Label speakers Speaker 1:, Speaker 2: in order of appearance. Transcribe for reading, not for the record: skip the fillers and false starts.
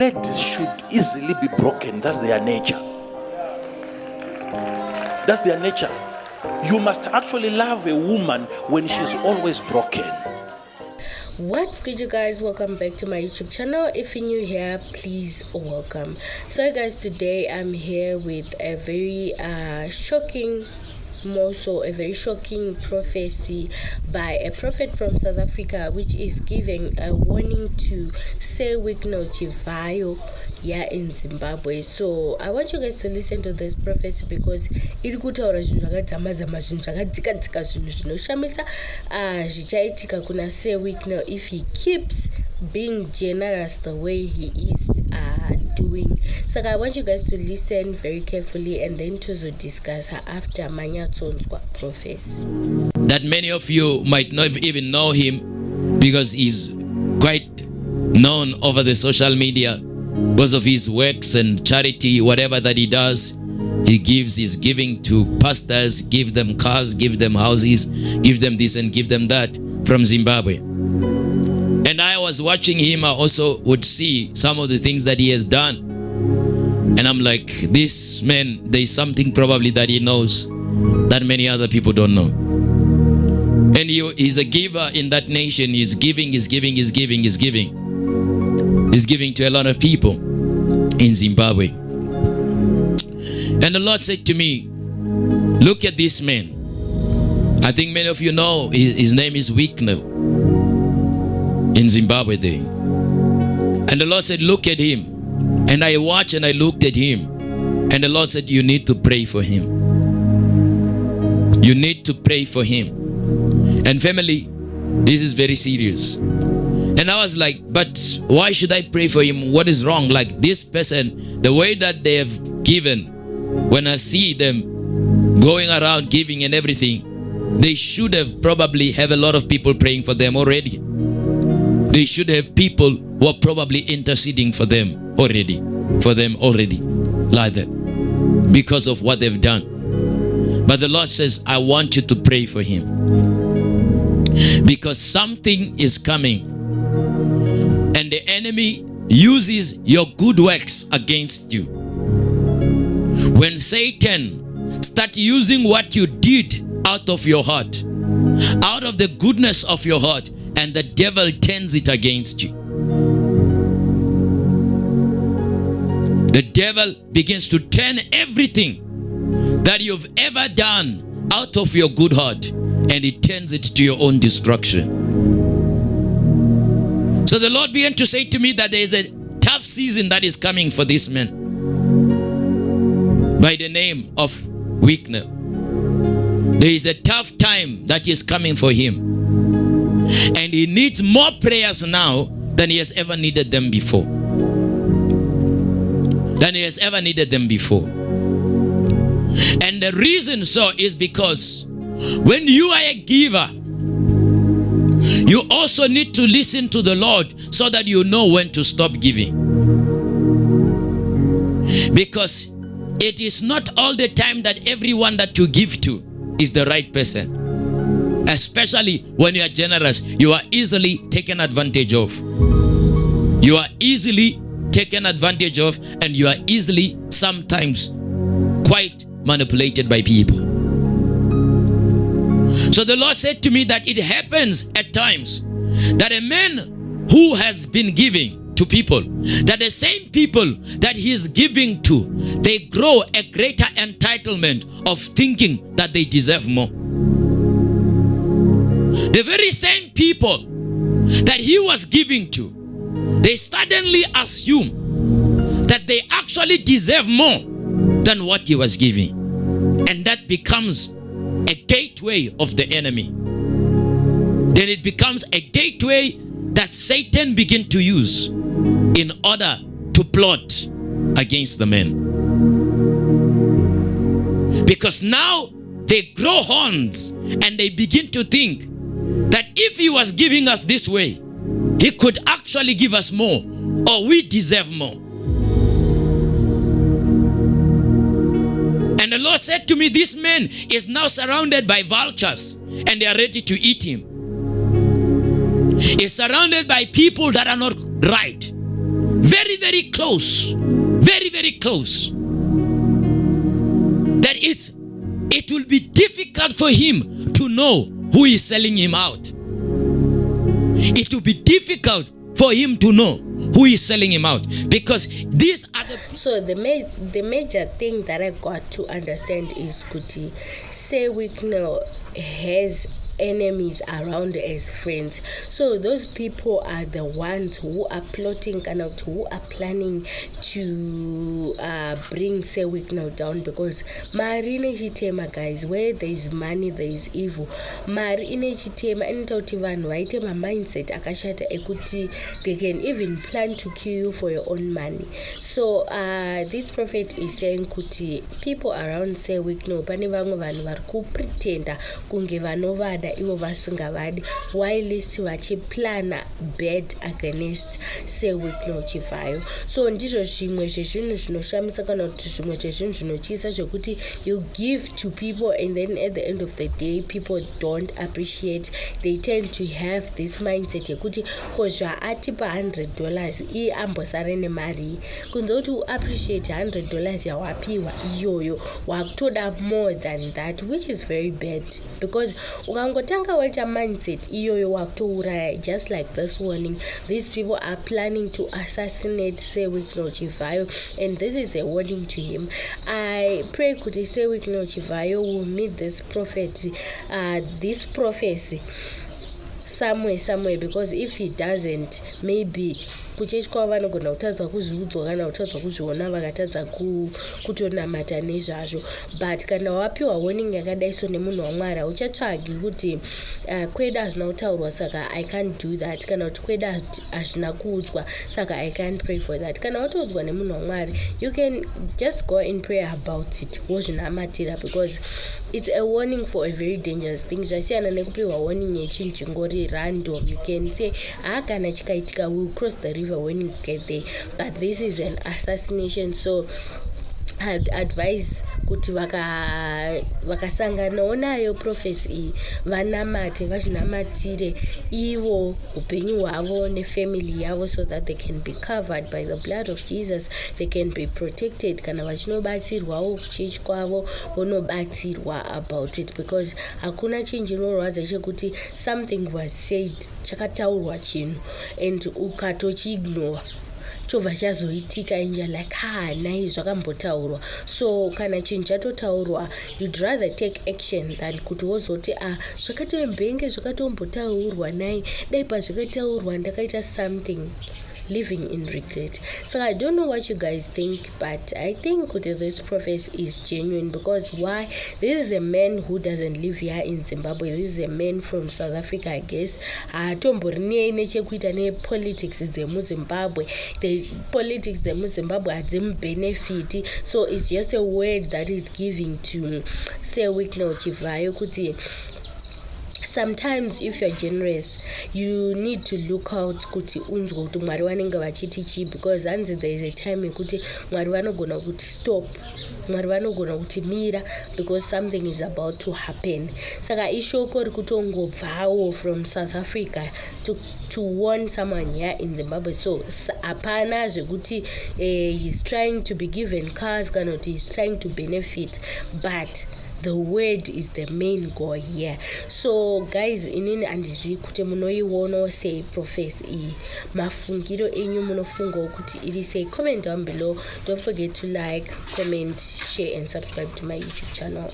Speaker 1: Ladies should easily be broken. That's their nature. That's their nature. You must actually love a woman when she's always broken.
Speaker 2: What's good, you guys? Welcome back to my YouTube channel. If you're new here, please welcome. So guys, today I'm here with a very shocking, more so a very shocking prophecy by a prophet from South Africa, which is giving a warning to Wicknell Chivhayo here in Zimbabwe. So I want you guys to listen to this prophecy because iri kutaura zvinhu zvakadzama-dzama, zvinhu zvakadzika-dzika, zvinhu zvinoshamisa zvichaitika kuna Wicknell if he keeps being generous the way he is doing. So I want you guys to listen very carefully and then to discuss after Manyatson's prophecy.
Speaker 3: That many of you might not even know him because he's quite known over the social media because of his works and charity, whatever that he does. He gives his giving to pastors, give them cars, give them houses, give them this and give them that from Zimbabwe. And I was watching him, I also would see some of the things that he has done. And I'm like, this man, there's something probably that he knows that many other people don't know. And he's a giver in that nation. He's giving to a lot of people in Zimbabwe. And the Lord said to me, look at this man. I think many of you know his name is Wicknell in Zimbabwe there. And the Lord said, look at him. And I watched and I looked at him. And the Lord said, you need to pray for him. You need to pray for him. And family, this is very serious. And I was like, but why should I pray for him? What is wrong? Like this person, the way that they have given, when I see them going around giving and everything, they should have probably have a lot of people praying for them already. They should have people who are probably interceding for them already. Like that. Because of what they've done. But the Lord says, I want you to pray for him. Because something is coming. And the enemy uses your good works against you. When Satan starts using what you did out of your heart, out of the goodness of your heart, and the devil turns it against you. The devil begins to turn everything that you've ever done out of your good heart, and it turns it to your own destruction. So the Lord began to say to me that there is a tough season that is coming for this man by the name of Wicknell. There is a tough time that is coming for him. And he needs more prayers now than he has ever needed them before. And the reason so is because when you are a giver, you also need to listen to the Lord so that you know when to stop giving. Because it is not all the time that everyone that you give to is the right person. Especially when you are generous, you are easily taken advantage of. You are easily taken advantage of, and you are easily sometimes quite manipulated by people. So the Lord said to me that it happens at times that a man who has been giving to people, that the same people that he is giving to, they grow a greater entitlement of thinking that they deserve more. The very same people that he was giving to, they suddenly assume that they actually deserve more than what he was giving. And that becomes a gateway of the enemy. Then it becomes a gateway that Satan begins to use in order to plot against the man. Because now they grow horns and they begin to think that if he was giving us this way, he could actually give us more, or we deserve more. And the Lord said to me, this man is now surrounded by vultures and they are ready to eat him. He's surrounded by people that are not right. very, very close, very, very close, that it will be difficult for him to know who is selling him out. It will be difficult for him to know who is selling him out, because these are the...
Speaker 2: So the major thing that I got to understand is Kuti, say Wicknell has enemies around as friends. So those people are the ones who are plotting and who are planning to bring say Wicknell down, because Mari inechitema, guys, where there is money there is evil. Mari inechitema inotauti vanhu vaite mindset akashata ekuti they can even plan to kill you for your own money. So this prophet is saying kuti people around say Wicknell pane vamwe vanhu vari kupretenda kunge vanovada ivo vasingavadi, whilst vachiplana bad against say Wicknell Chivhayo. So ndizvo zvimwe zvezvinhu zvinoshamisa kana kuti zvimwe zvezvinhu zvinotyisa zvekuti you give to people and then at the end of the day people don't appreciate. They tend to have this mindset yekuti kozva atipa $100 iye ambosare nemari kunze kuti uappreciate $100 yawapiwa iyoyo wakutoda more than that, which is very bad, because ukangotanga waita mindset iyoyo wakutouraya. Just like this warning, these people are planning to assassinate say Wicknell Chivhayo, and this is a warning to him. I pray kuti say Wicknell Chivhayo will meet this prophet, this prophecy somewhere, because if he doesn't, maybe kuchechi kwavo vanogona kutadza kuzviudzwa kana kutadza kuzviona vakatadza kutonamata nezvazvo. But kana wapiwa warning yakadai so nemunhu waMwari uchatsvagi kuti kwedu hazvina kutaurwa saka I can't do that, kana kuti kwedu hazvina kuudzwa saka I can't pray for that. Kana watoudzwa nemunhu waMwari, you can just go and pray about it wozvinamatira, because it's a warning for a very dangerous thing. Zvasiyana nekupiwa warning yechinhu chingori random. You can say kana chikaitika we'll cross the river when you get there, but this is an assassination. So I'd advise kuti vakasanganawo nayo prophecy iyi vanamate, vazvinamatire ivo upenyu hwavo nefamily yavo, so that they can be covered by the blood of Jesus. They can be protected. Kana vachinobatsirwawo kuchechi kwavo vonobatsirwa about it, because hakuna chinhu chinorwadza chekuti something was said, chakataurwa chinhu and ukatochiignore chobva chazoitika and you're like nai zvakambotaurwa. So kana chinhu chatotaurwa, you'd rather take action than kuti wozoti zvakatombenge zvakatombotaurwa nai dai pazvakataurwa ndakaita something, living in regret. So I don't know what you guys think, but I think this prophet is genuine, because why? This is a man who doesn't live here in Zimbabwe. This is a man from South Africa, I guess. Tomborinei nechekuita nepolitics dzemuZimbabwe. The politics dzemuZimbabwe adzimbenefiti. So it's just a word that is giving to say Wicknell Chivhayo kuti sometimes if you're generous, you need to look out kuti unzwe kuti Mwari vanenge vachiti chii, because hanzi there is a time yekuti Mwari vanogona kuti stop, Mwari vanogona kuti mira, because something is about to happen. Saka ishoko rikutongobvawo from South Africa to warn someone here in Zimbabwe. So apana zvekuti he's trying to be given cars, kana kuti he's trying to benefit, but the word is the main goal here. So guys, inini andizivi kuti munoiona sei prophecy iyi, mafungiro enyu munofunga kuti iri sei? Comment down below. Don't forget to like, comment, share and subscribe to my YouTube channel.